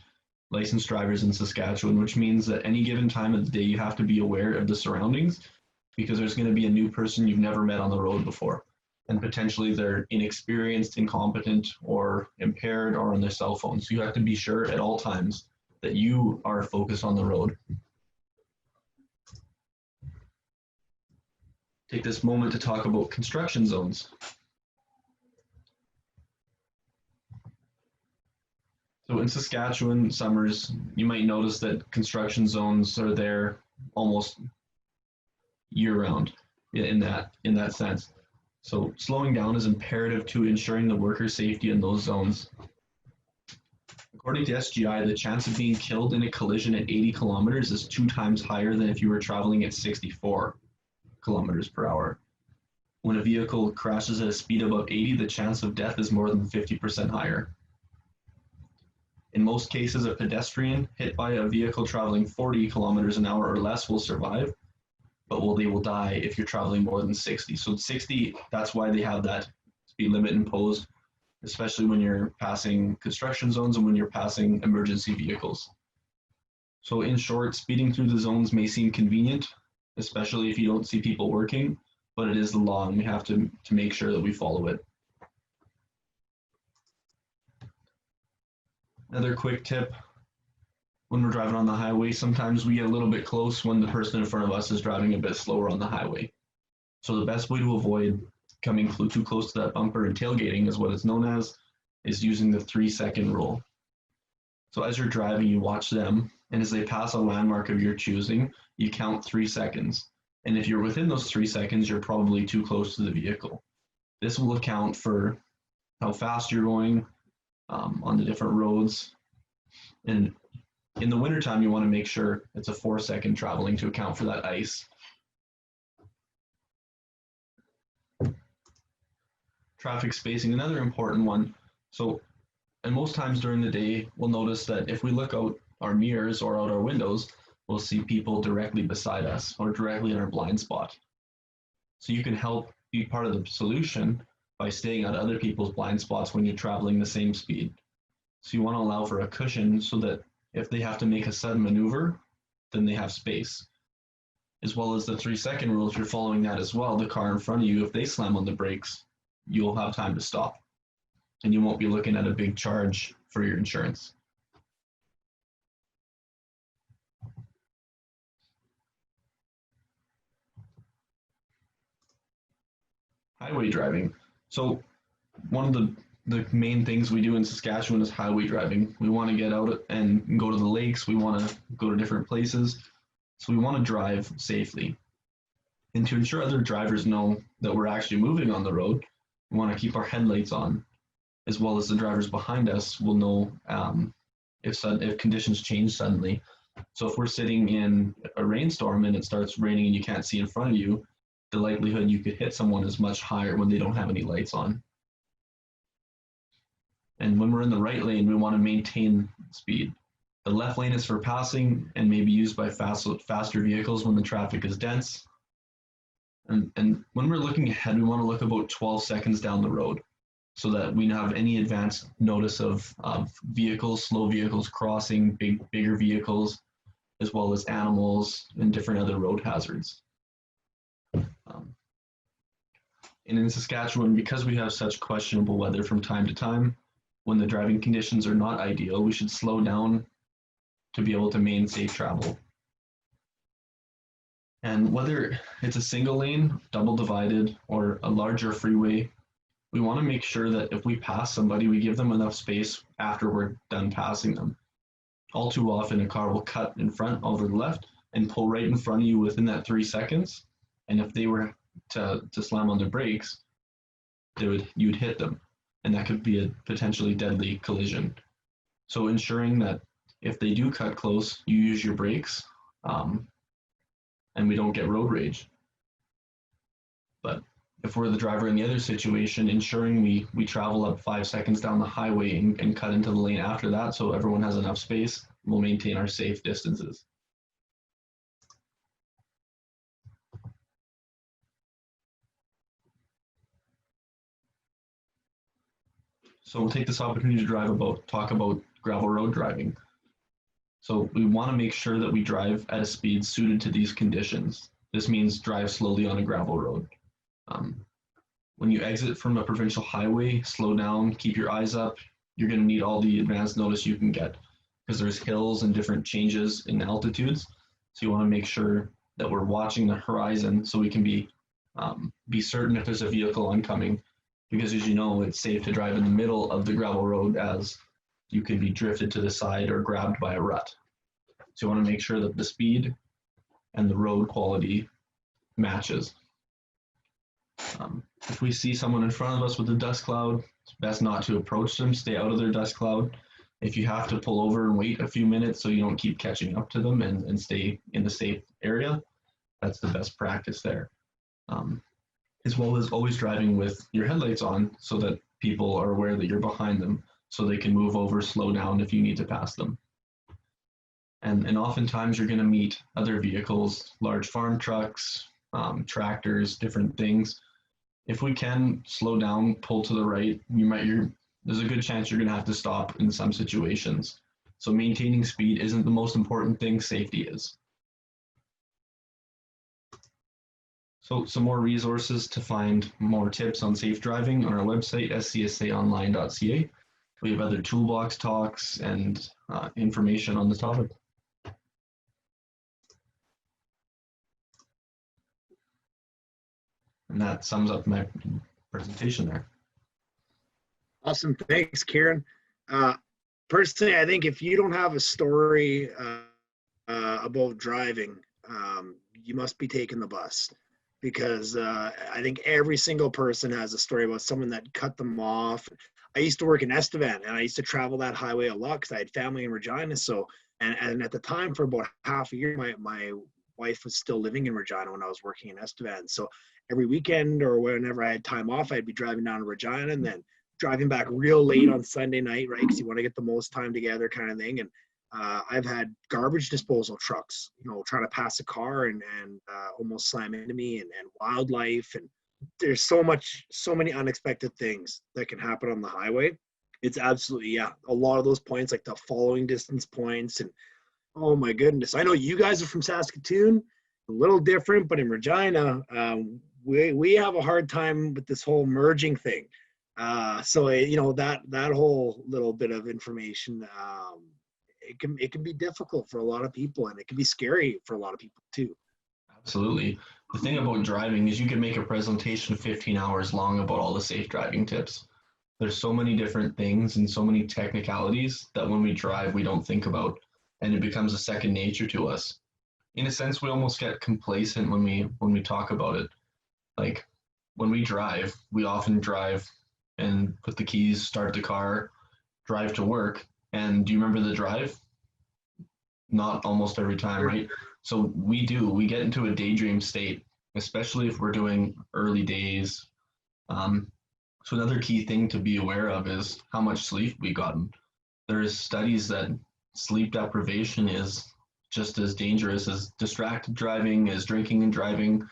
licensed drivers in Saskatchewan, which means that any given time of the day you have to be aware of the surroundings, because there's going to be a new person you've never met on the road before. And potentially they're inexperienced, incompetent, or impaired, or on their cell phone. So you have to be sure at all times that you are focused on the road. Take this moment to talk about construction zones. So in Saskatchewan summers, you might notice that construction zones are there almost year-round in that sense. So slowing down is imperative to ensuring the worker safety in those zones. According to SGI, the chance of being killed in a collision at 80 kilometers is 2 times higher than if you were traveling at 64 kilometers per hour. When a vehicle crashes at a speed above 80, the chance of death is more than 50% higher. In most cases, a pedestrian hit by a vehicle traveling 40 kilometers an hour or less will survive, but they will die if you're traveling more than 60. So 60, that's why they have that speed limit imposed, especially when you're passing construction zones and when you're passing emergency vehicles. So in short, speeding through the zones may seem convenient, especially if you don't see people working, but it is the law and we have to make sure that we follow it. Another quick tip, when we're driving on the highway, sometimes we get a little bit close when the person in front of us is driving a bit slower on the highway. So the best way to avoid coming too close to that bumper and tailgating is what it's known as, is using the 3-second rule. So as you're driving, you watch them, and as they pass a landmark of your choosing, you count 3 seconds. And if you're within those 3 seconds, you're probably too close to the vehicle. This will account for how fast you're going on the different roads. And in the wintertime, you want to make sure it's a 4-second traveling to account for that ice. Traffic spacing, another important one. So, and most times during the day, we'll notice that if we look out our mirrors or out our windows, we'll see people directly beside us or directly in our blind spot. So you can help be part of the solution by staying at other people's blind spots when you're traveling the same speed. So you want to allow for a cushion so that if they have to make a sudden maneuver, then they have space. As well as the 3-second rule, if you're following that as well, the car in front of you, if they slam on the brakes, you'll have time to stop. And you won't be looking at a big charge for your insurance. Highway driving. So one of the main things we do in Saskatchewan is highway driving. We want to get out and go to the lakes. We want to go to different places. So we want to drive safely. And to ensure other drivers know that we're actually moving on the road, we want to keep our headlights on, as well as the drivers behind us will know if conditions change suddenly. So if we're sitting in a rainstorm and it starts raining and you can't see in front of you, the likelihood you could hit someone is much higher when they don't have any lights on. And when we're in the right lane, we want to maintain speed. The left lane is for passing and may be used by faster vehicles when the traffic is dense. And when we're looking ahead, we want to look about 12 seconds down the road so that we have any advance notice of vehicles, slow vehicles crossing, bigger vehicles, as well as animals and different other road hazards. And in Saskatchewan, because we have such questionable weather from time to time, when the driving conditions are not ideal, we should slow down to be able to maintain safe travel. And whether it's a single lane, double divided, or a larger freeway, we want to make sure that if we pass somebody, we give them enough space after we're done passing them. All too often, a car will cut in front over the left and pull right in front of you within that 3 seconds. And if they were to slam on their brakes, you'd hit them. And that could be a potentially deadly collision. So ensuring that if they do cut close, you use your brakes and we don't get road rage. But if we're the driver in the other situation, ensuring we travel up 5 seconds down the highway and cut into the lane after that so everyone has enough space, we'll maintain our safe distances. So we'll take this opportunity to talk about gravel road driving. So we want to make sure that we drive at a speed suited to these conditions. This means drive slowly on a gravel road. When you exit from a provincial highway, slow down, keep your eyes up. You're going to need all the advance notice you can get because there's hills and different changes in altitudes. So you want to make sure that we're watching the horizon so we can be certain if there's a vehicle oncoming. Because as you know, it's safe to drive in the middle of the gravel road as you could be drifted to the side or grabbed by a rut. So you want to make sure that the speed and the road quality matches. If we see someone in front of us with a dust cloud, it's best not to approach them, stay out of their dust cloud. If you have to pull over and wait a few minutes so you don't keep catching up to them and stay in the safe area, that's the best practice there. As well as always driving with your headlights on so that people are aware that you're behind them so they can move over, slow down if you need to pass them. And oftentimes you're going to meet other vehicles, large farm trucks, tractors, different things. If we can slow down, pull to the right, there's a good chance you're going to have to stop in some situations. So maintaining speed isn't the most important thing, safety is. So some more resources to find more tips on safe driving on our website, scsaonline.ca. We have other toolbox talks and information on the topic. And that sums up my presentation there. Awesome. Thanks, Kieran. Personally, I think if you don't have a story about driving, you must be taking the bus, because I think every single person has a story about someone that cut them off. I used to work in Estevan, and I used to travel that highway a lot because I had family in Regina. So, and at the time, for about half a year, my wife was still living in Regina when I was working in Estevan. So every weekend or whenever I had time off, I'd be driving down to Regina and then driving back real late on Sunday night, right? Because you want to get the most time together, kind of thing. And I've had garbage disposal trucks, trying to pass a car and almost slam into me, and wildlife. And there's so many unexpected things that can happen on the highway. It's absolutely, yeah, a lot of those points, like the following distance points. And oh my goodness, I know you guys are from Saskatoon, a little different, but in Regina, we have a hard time with this whole merging thing. So that whole little bit of information, it can be difficult for a lot of people, and it can be scary for a lot of people too. Absolutely. The thing about driving is you can make a presentation 15 hours long about all the safe driving tips. There's so many different things and so many technicalities that when we drive, we don't think about, and it becomes a second nature to us. In a sense, we almost get complacent when we talk about it. Like when we drive, we often drive and put the keys, start the car, drive to work. And do you remember the drive? Not almost every time, right? So we get into a daydream state, especially if we're doing early days. So another key thing to be aware of is how much sleep we gotten. There's studies that sleep deprivation is just as dangerous as distracted driving, as drinking and driving,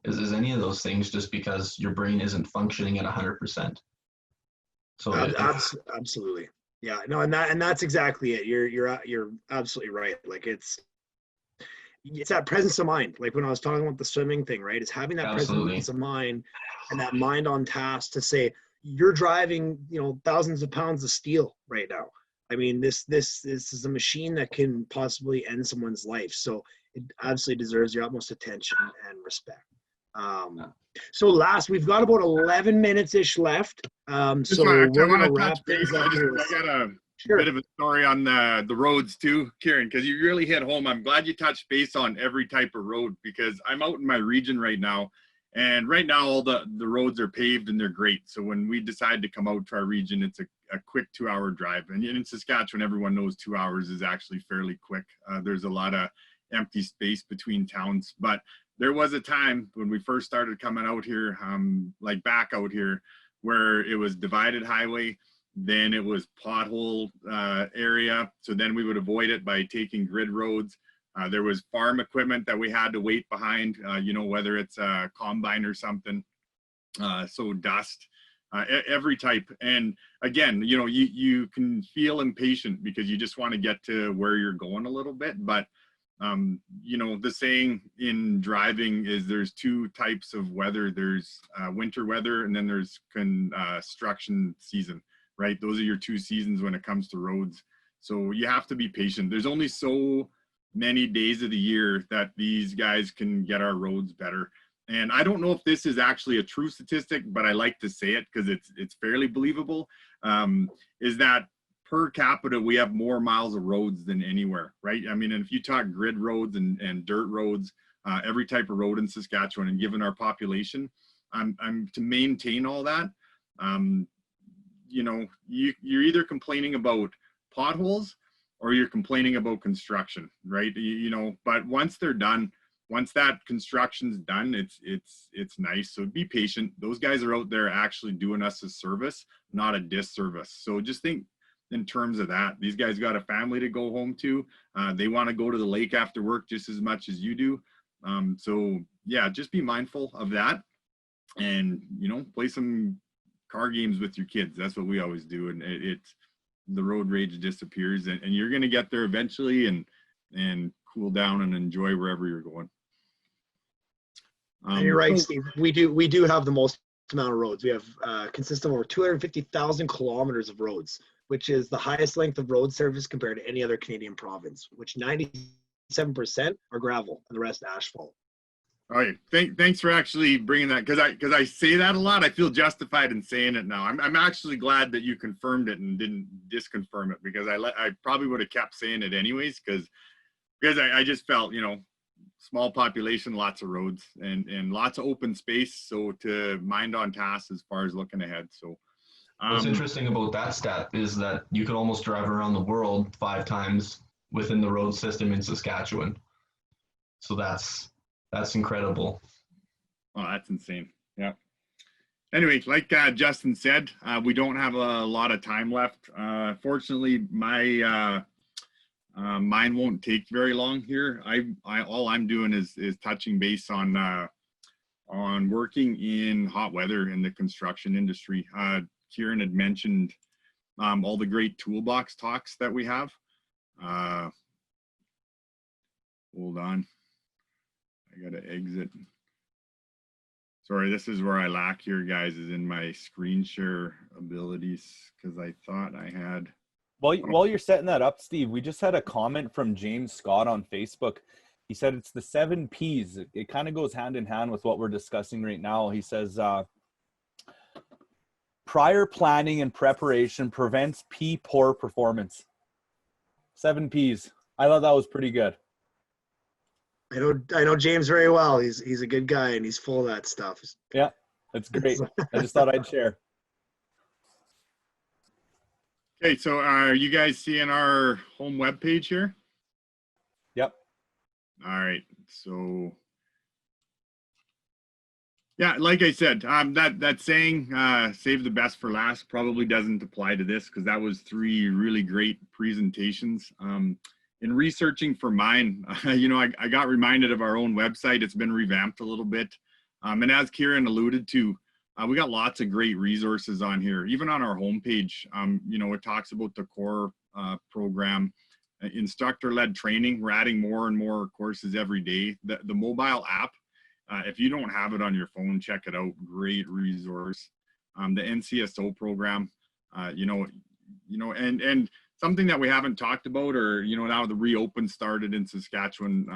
as any of those things, just because your brain isn't functioning at 100%. So absolutely. Yeah, no, and that's exactly it. You're absolutely right. Like it's that presence of mind. Like when I was talking about the swimming thing, right? It's having that presence of mind and that mind on task to say you're driving, thousands of pounds of steel right now. I mean, this is a machine that can possibly end someone's life. So it absolutely deserves your utmost attention and respect. So we've got about 11 minutes-ish left. So we're going to wrap things up here. I got a bit of a story on the roads too, Kieran, because you really hit home. I'm glad you touched base on every type of road, because I'm out in my region right now, and right now all the roads are paved and they're great. So when we decide to come out to our region, it's a quick 2-hour drive. And in Saskatchewan, everyone knows 2 hours is actually fairly quick. There's a lot of empty space between towns, but there was a time when we first started coming out here, back out here, where it was divided highway, then it was pothole area. So then we would avoid it by taking grid roads. There was farm equipment that we had to wait behind, whether it's a combine or something. So dust, every type. And again, you can feel impatient because you just want to get to where you're going a little bit. But the saying in driving is there's two types of weather. There's winter weather, and then there's construction season, right? Those are your two seasons when it comes to roads. So you have to be patient. There's only so many days of the year that these guys can get our roads better. And I don't know if this is actually a true statistic, but I like to say it because it's fairly believable, is that per capita, we have more miles of roads than anywhere, right? I mean, and if you talk grid roads and dirt roads, every type of road in Saskatchewan, and given our population, to maintain all that, you're either complaining about potholes or you're complaining about construction, right? But once they're done, once that construction's done, it's nice. So be patient. Those guys are out there actually doing us a service, not a disservice. So just think in terms of that. These guys got a family to go home to. They want to go to the lake after work just as much as you do. So yeah, just be mindful of that, and play some car games with your kids. That's what we always do, and it's the road rage disappears, and you're going to get there eventually, and cool down and enjoy wherever you're going. And you're right, Steve. We do have the most amount of roads. We have consist of over 250,000 kilometers of roads, which is the highest length of road service compared to any other Canadian province, which 97% are gravel and the rest asphalt. All right, thanks for actually bringing that, because I say that a lot. I feel justified in saying it now. I'm actually glad that you confirmed it and didn't disconfirm it, because I probably would have kept saying it anyways, because I just felt, small population, lots of roads, and lots of open space, so to mind on task as far as looking ahead. So what's interesting about that stat is that you could almost drive around the world 5 times within the road system in Saskatchewan. So that's incredible. Oh, that's insane. Yeah. Anyway, like Justin said, we don't have a lot of time left. Fortunately, my mine won't take very long here. All I'm doing is touching base on working in hot weather in the construction industry. Kieran had mentioned all the great toolbox talks that we have. Hold on. I gotta exit. Sorry, this is where I lack here, guys, is in my screen share abilities, because I thought I had. While you're setting that up, Steve, we just had a comment from James Scott on Facebook. He said it's the 7 Ps. It kind of goes hand in hand with what we're discussing right now. He says, prior planning and preparation prevents poor performance. 7 Ps. I thought that was pretty good. I know James very well. He's a good guy, and he's full of that stuff. Yeah, that's great. I just thought I'd share. Okay, so are you guys seeing our home webpage here? Yep. All right, so yeah, like I said, that saying, save the best for last, probably doesn't apply to this, because that was 3 really great presentations. In researching for mine, I got reminded of our own website. It's been revamped a little bit. And as Kieran alluded to, we got lots of great resources on here. Even on our homepage, it talks about the core program, instructor-led training. We're adding more and more courses every day. The mobile app, if you don't have it on your phone, check it out. Great resource. The NCSO program, and something that we haven't talked about, or now the reopen started in Saskatchewan,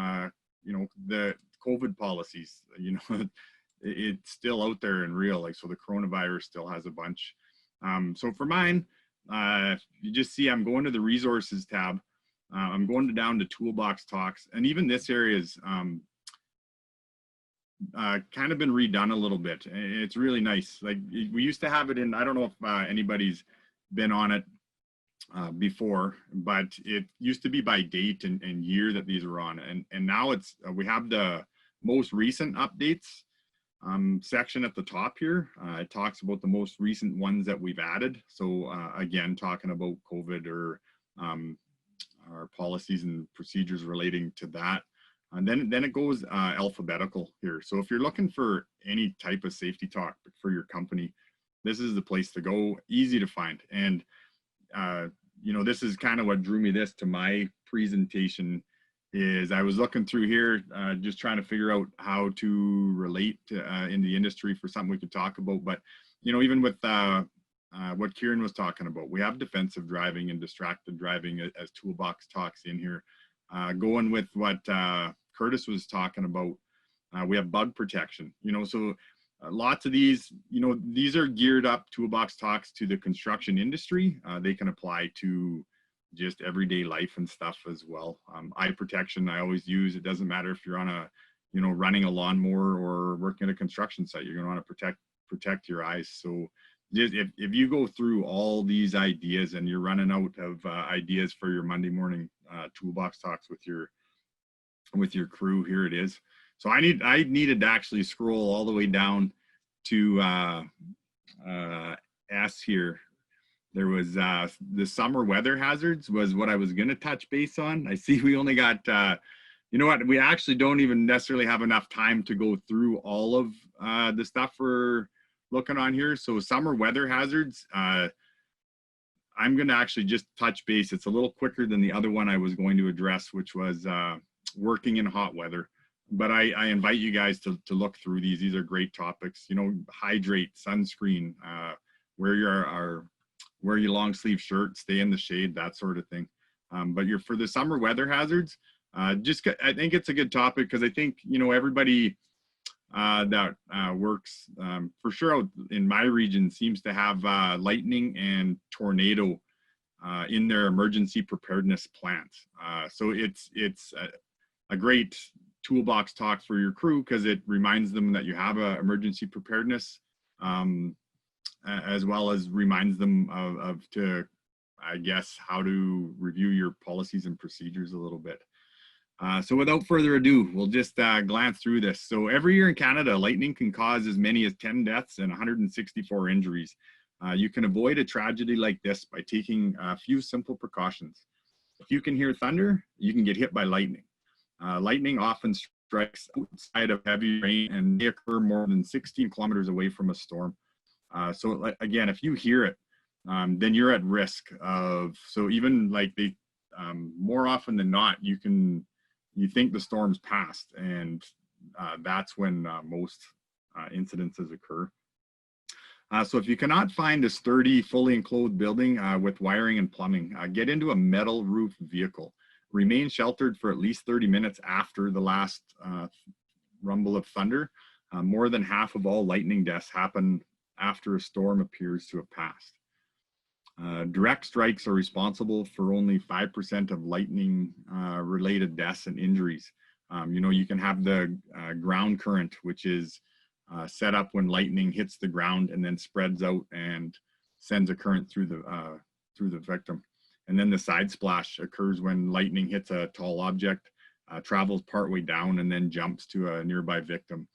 the COVID policies, it's still out there and real, so the coronavirus still has a bunch. So for mine, you just see I'm going to the resources tab. I'm going down to toolbox talks, and even this area is kind of been redone a little bit. It's really nice. Like, we used to have it in, I don't know if anybody's been on it before, but it used to be by date and year that these were on, and now it's we have the most recent updates section at the top here. It talks about the most recent ones that we've added. So again, talking about COVID or our policies and procedures relating to that. And then it goes alphabetical here. So if you're looking for any type of safety talk for your company, this is the place to go. Easy to find. And this is kind of what drew me to my presentation. Is I was looking through here, just trying to figure out how to relate in the industry for something we could talk about. But even with what Kieran was talking about, we have defensive driving and distracted driving as toolbox talks in here. Going with what Curtis was talking about, we have bug protection. So lots of these, these are geared up toolbox talks to the construction industry. They can apply to just everyday life and stuff as well. Eye protection I always use. It doesn't matter if you're on a, running a lawnmower or working at a construction site, you're going to want to protect your eyes. So just if you go through all these ideas and you're running out of ideas for your Monday morning toolbox talks with your crew, here it is. So I needed to actually scroll all the way down to S here. There was the summer weather hazards was what I was going to touch base on. I see we only got, you know what, we actually don't even necessarily have enough time to go through all of the stuff we're looking on here. So summer weather hazards, I'm going to actually just touch base. It's a little quicker than the other one I was going to address, which was working in hot weather. But I invite you guys to look through these. These are great topics. You know, hydrate, sunscreen, wear your long sleeve shirt, stay in the shade, that sort of thing. But for the summer weather hazards, I think it's a good topic because I think, you know, everybody that works for sure out in my region seems to have lightning and tornado in their emergency preparedness plans. So it's a great toolbox talk for your crew because it reminds them that you have a emergency preparedness, as well as reminds them of I guess, how to review your policies and procedures a little bit. So without further ado, we'll just glance through this. So every year in Canada, lightning can cause as many as 10 deaths and 164 injuries. You can avoid a tragedy like this by taking a few simple precautions. If you can hear thunder, you can get hit by lightning. Lightning often strikes outside of heavy rain and may occur more than 16 kilometers away from a storm. So again, if you hear it, then you're at risk of, so even like more often than not, you think the storm's passed, and that's when most incidences occur. So if you cannot find a sturdy, fully enclosed building with wiring and plumbing, get into a metal roof vehicle. Remain sheltered for at least 30 minutes after the last rumble of thunder. More than half of all lightning deaths happen after a storm appears to have passed. Direct strikes are responsible for only 5% of lightning related deaths and injuries. You know, you can have the ground current, which is set up when lightning hits the ground and then spreads out and sends a current through the victim. And then the side splash occurs when lightning hits a tall object, travels partway down, and then jumps to a nearby victim.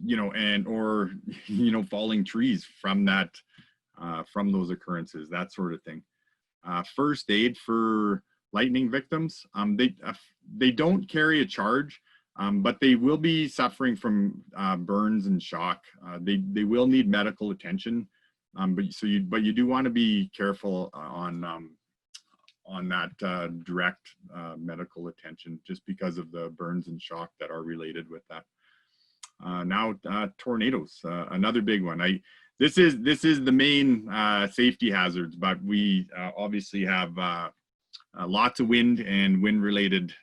You know, or you know, falling trees from that, from those occurrences, that sort of thing. First aid for lightning victims, they don't carry a charge, but they will be suffering from burns and shock. They will need medical attention. But you do want to be careful on that direct medical attention, just because of the burns and shock that are related with that. Now tornadoes, another big one. This is the main safety hazards, but we obviously have lots of wind and wind related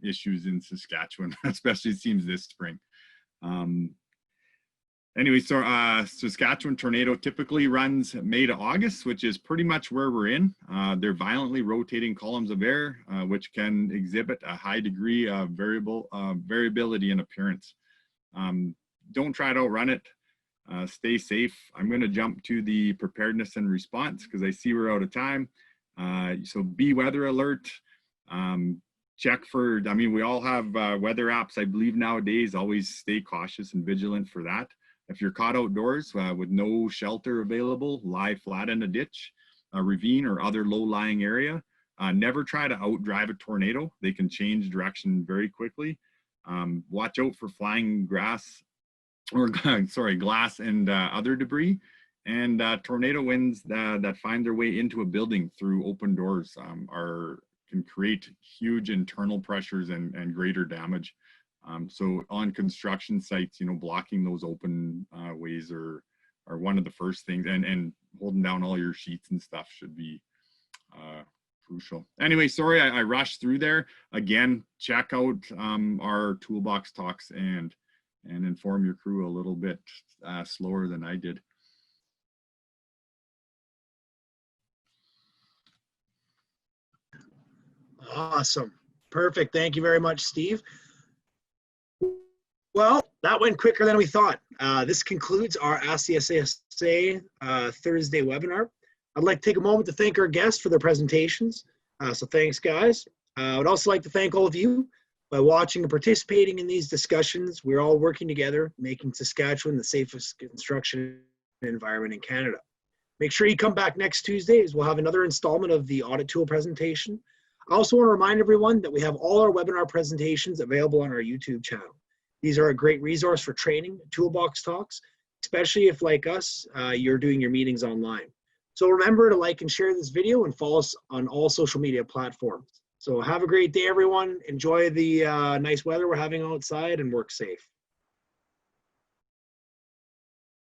issues in Saskatchewan, especially it seems this spring. Anyway, so Saskatchewan tornado typically runs May to August, which is pretty much where we're in. They're violently rotating columns of air, which can exhibit a high degree of variability in appearance. Don't try to outrun it. Stay safe. I'm going to jump to the preparedness and response because I see we're out of time. So be weather alert. Check for, I mean, we all have weather apps, I believe nowadays. Always stay cautious and vigilant for that. If you're caught outdoors with no shelter available, lie flat in a ditch, a ravine, or other low-lying area. Never try to outdrive a tornado. They can change direction very quickly. Watch out for flying glass and other debris. And tornado winds that find their way into a building through open doors can create huge internal pressures and greater damage. So on construction sites, you know, blocking those open ways are one of the first things, and holding down all your sheets and stuff should be crucial. Anyway, sorry I rushed through there. Again, check out our toolbox talks and inform your crew a little bit slower than I did. Awesome. Perfect. Thank you very much, Steve. Well, that went quicker than we thought. This concludes our Ask the SCSA Thursday webinar. I'd like to take a moment to thank our guests for their presentations. So thanks, guys. I would also like to thank all of you. By watching and participating in these discussions, we're all working together, making Saskatchewan the safest construction environment in Canada. Make sure you come back next Tuesday as we'll have another installment of the audit tool presentation. I also want to remind everyone that we have all our webinar presentations available on our YouTube channel. These are a great resource for training, toolbox talks, especially if, like us, you're doing your meetings online. So remember to like and share this video and follow us on all social media platforms. So have a great day, everyone. Enjoy the nice weather we're having outside and work safe.